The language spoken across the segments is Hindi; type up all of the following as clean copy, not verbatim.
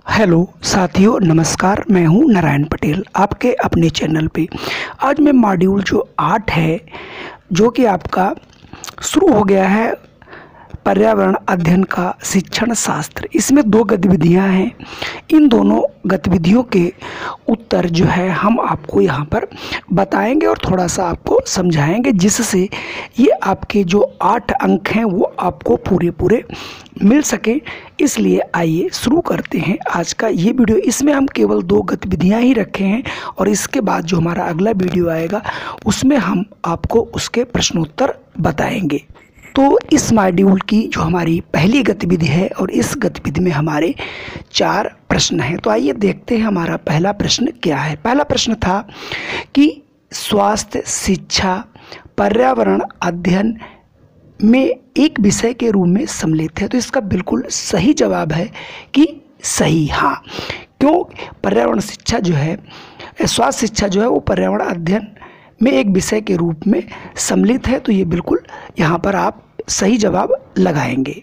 हेलो साथियों, नमस्कार। मैं हूं नारायण पटेल आपके अपने चैनल पे। आज मैं मॉड्यूल जो 8 है, जो कि आपका शुरू हो गया है, पर्यावरण अध्ययन का शिक्षण शास्त्र। इसमें 2 गतिविधियां हैं। इन दोनों गतिविधियों के उत्तर जो है हम आपको यहाँ पर बताएंगे और थोड़ा सा आपको समझाएंगे, जिससे ये आपके जो 8 अंक हैं वो आपको पूरे मिल सके। इसलिए आइए शुरू करते हैं आज का ये वीडियो। इसमें हम केवल 2 गतिविधियां ही रखे हैं और इसके बाद जो हमारा अगला वीडियो आएगा उसमें हम आपको उसके प्रश्नोत्तर बताएंगे। तो इस मॉड्यूल की जो हमारी पहली गतिविधि है और इस गतिविधि में हमारे 4 प्रश्न हैं। तो आइए देखते हैं हमारा पहला प्रश्न क्या है। पहला प्रश्न था कि स्वास्थ्य, शिक्षा, पर्यावरण अध्ययन में एक विषय के रूप में सम्मिलित है। तो इसका बिल्कुल सही जवाब है कि सही। हाँ, क्यों? पर्यावरण शिक्षा जो है, स्वास्थ्य शिक्षा जो है वो पर्यावरण अध्ययन में एक विषय के रूप में सम्मिलित है। तो ये बिल्कुल यहाँ पर आप सही जवाब लगाएंगे।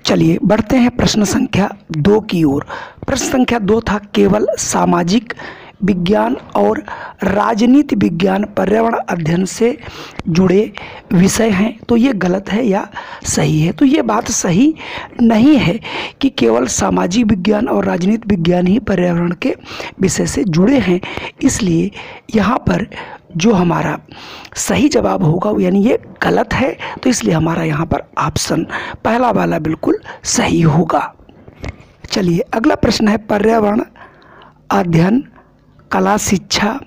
चलिए बढ़ते हैं प्रश्न संख्या 2 की ओर। प्रश्न संख्या 2 था, केवल सामाजिक विज्ञान और राजनीति विज्ञान पर्यावरण अध्ययन से जुड़े विषय हैं। तो ये गलत है या सही है? तो ये बात सही नहीं है कि केवल सामाजिक विज्ञान और राजनीति विज्ञान ही पर्यावरण के विषय से जुड़े हैं। इसलिए यहाँ पर जो हमारा सही जवाब होगा यानी ये गलत है। तो इसलिए हमारा यहाँ पर ऑप्शन पहला वाला बिल्कुल सही होगा। चलिए अगला प्रश्न है, पर्यावरण अध्ययन कला, शिक्षा,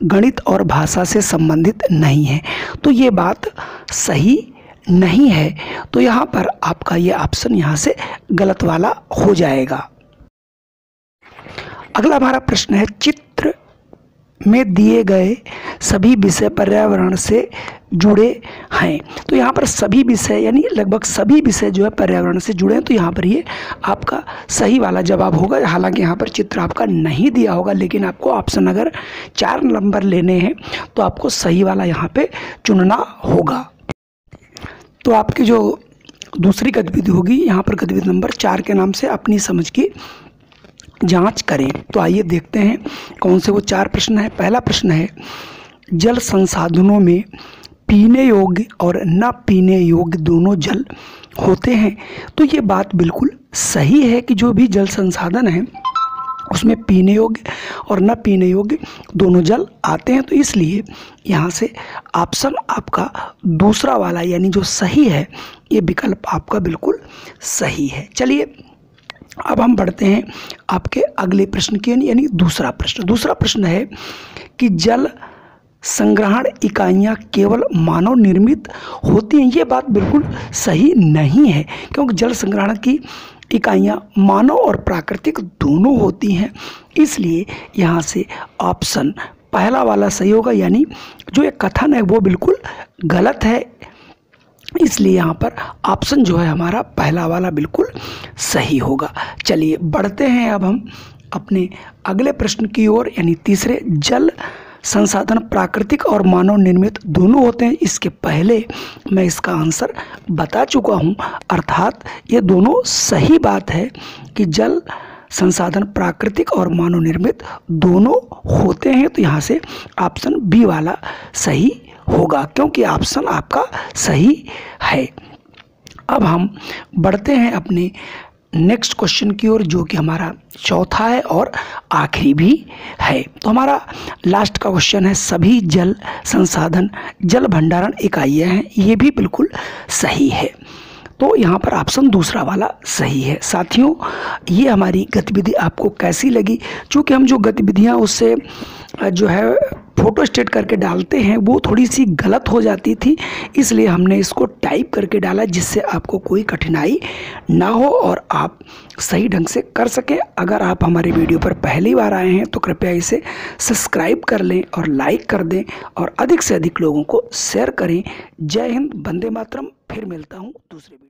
गणित और भाषा से संबंधित नहीं है। तो ये बात सही नहीं है। तो यहाँ पर आपका ये ऑप्शन यहाँ से गलत वाला हो जाएगा। अगला हमारा प्रश्न है, चित्र में दिए गए सभी विषय पर्यावरण से जुड़े हैं। तो यहाँ पर सभी विषय यानी लगभग सभी विषय जो है पर्यावरण से जुड़े हैं। तो यहाँ पर ये आपका सही वाला जवाब होगा। हालांकि यहाँ पर चित्र आपका नहीं दिया होगा, लेकिन आपको ऑप्शन अगर 4 नंबर लेने हैं तो आपको सही वाला यहाँ पे चुनना होगा। तो आपकी जो दूसरी गतिविधि होगी, यहाँ पर गतिविधि नंबर 4 के नाम से अपनी समझ की जांच करें। तो आइए देखते हैं कौन से वो 4 प्रश्न है। पहला प्रश्न है, जल संसाधनों में पीने योग्य और न पीने योग्य दोनों जल होते हैं। तो ये बात बिल्कुल सही है कि जो भी जल संसाधन है उसमें पीने योग्य और न पीने योग्य दोनों जल आते हैं। तो इसलिए यहाँ से ऑप्शन आपका दूसरा वाला यानी जो सही है, ये विकल्प आपका बिल्कुल सही है। चलिए अब हम बढ़ते हैं आपके अगले प्रश्न की यानी दूसरा प्रश्न। दूसरा प्रश्न है कि जल संग्रहण इकाइयाँ केवल मानव निर्मित होती हैं। ये बात बिल्कुल सही नहीं है, क्योंकि जल संग्रहण की इकाइयाँ मानव और प्राकृतिक दोनों होती हैं। इसलिए यहाँ से ऑप्शन पहला वाला सही होगा, यानी जो ये कथन है वो बिल्कुल गलत है। इसलिए यहाँ पर ऑप्शन जो है हमारा पहला वाला बिल्कुल सही होगा। चलिए बढ़ते हैं अब हम अपने अगले प्रश्न की ओर यानी तीसरे, जल संसाधन प्राकृतिक और मानव निर्मित दोनों होते हैं। इसके पहले मैं इसका आंसर बता चुका हूँ, अर्थात ये दोनों सही बात है कि जल संसाधन प्राकृतिक और मानव निर्मित दोनों होते हैं। तो यहाँ से ऑप्शन बी वाला सही होगा, क्योंकि ऑप्शन आपका सही है। अब हम बढ़ते हैं अपने नेक्स्ट क्वेश्चन की ओर, जो कि हमारा चौथा है और आखिरी भी है। तो हमारा लास्ट का क्वेश्चन है, सभी जल संसाधन जल भंडारण इकाइयाँ हैं। ये भी बिल्कुल सही है। तो यहाँ पर ऑप्शन दूसरा वाला सही है। साथियों, ये हमारी गतिविधि आपको कैसी लगी? चूँकि हम जो गतिविधियाँ उससे जो है फ़ोटो स्टेट करके डालते हैं वो थोड़ी सी गलत हो जाती थी, इसलिए हमने इसको टाइप करके डाला, जिससे आपको कोई कठिनाई ना हो और आप सही ढंग से कर सकें। अगर आप हमारे वीडियो पर पहली बार आए हैं तो कृपया इसे सब्सक्राइब कर लें और लाइक कर दें और अधिक से अधिक लोगों को शेयर करें। जय हिंद, वंदे मातरम। फिर मिलता हूँ दूसरे वीडियो।